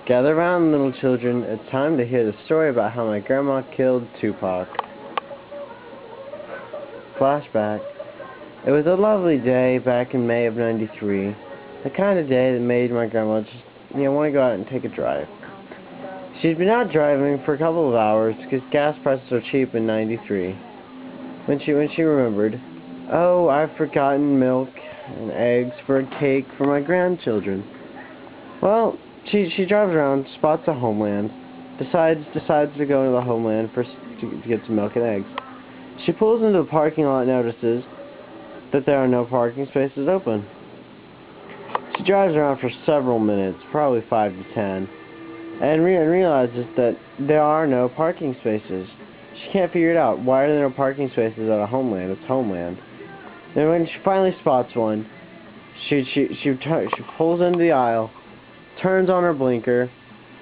Gather round, little children. It's time to hear the story about how my grandma killed Tu-pac. Flashback. It was a lovely day back in May of '93. The kind of day that made my grandma just, want to go out and take a drive. She'd been out driving for a couple of hours because gas prices are cheap in '93. When she remembered, oh, I've forgotten milk and eggs for a cake for my grandchildren. Well, she drives around, spots a Homeland, decides to go into the Homeland to get some milk and eggs. She pulls into the parking lot and notices that there are no parking spaces open. She drives around for several minutes, probably 5 to 10, and realizes that there are no parking spaces. She can't figure it out. Why are there no parking spaces at a Homeland? It's Homeland. And when she finally spots one, she pulls into the aisle, turns on her blinker,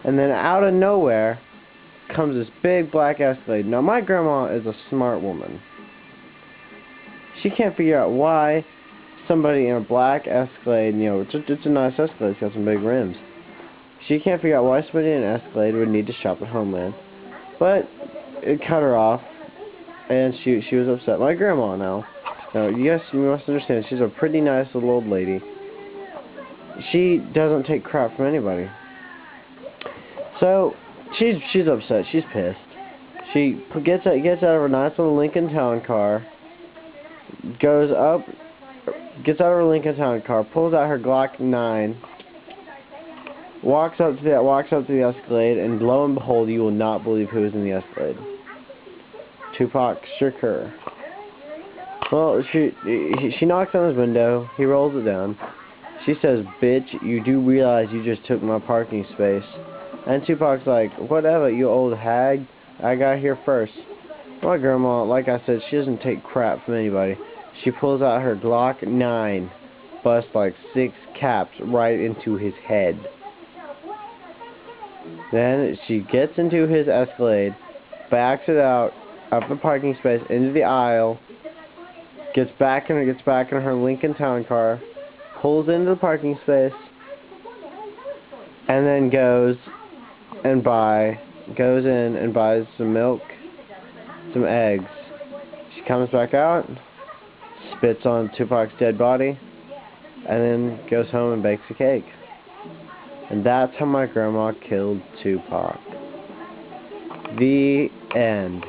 and then out of nowhere comes this big black Escalade. Now, my grandma is a smart woman. She can't figure out why somebody in a black Escalade, it's a nice Escalade, it's got some big rims. She can't figure out why somebody in an Escalade would need to shop at Homeland. But it cut her off, and she was upset. My grandma now, you must understand, she's a pretty nice little old lady. She doesn't take crap from anybody. So she's upset. She's pissed. She gets out of her nice little Lincoln Town Car, gets out of her Lincoln Town Car, pulls out her Glock 9, walks up to the Escalade, and lo and behold, you will not believe who is in the Escalade. Tu-pac Shakur. Well, she knocks on his window. He rolls it down. She says, "Bitch, you do realize you just took my parking space?" And Tu-pac's like, "Whatever, you old hag. I got here first." My grandma, like I said, she doesn't take crap from anybody. She pulls out her Glock 9, busts like 6 caps right into his head. Then she gets into his Escalade, backs it out of the parking space into the aisle, gets back in her Lincoln Town Car, pulls into the parking space, and then goes in and buys some milk, some eggs. She comes back out, spits on Tu-pac's dead body, and then goes home and bakes a cake. And that's how my grandma killed Tu-pac. The end.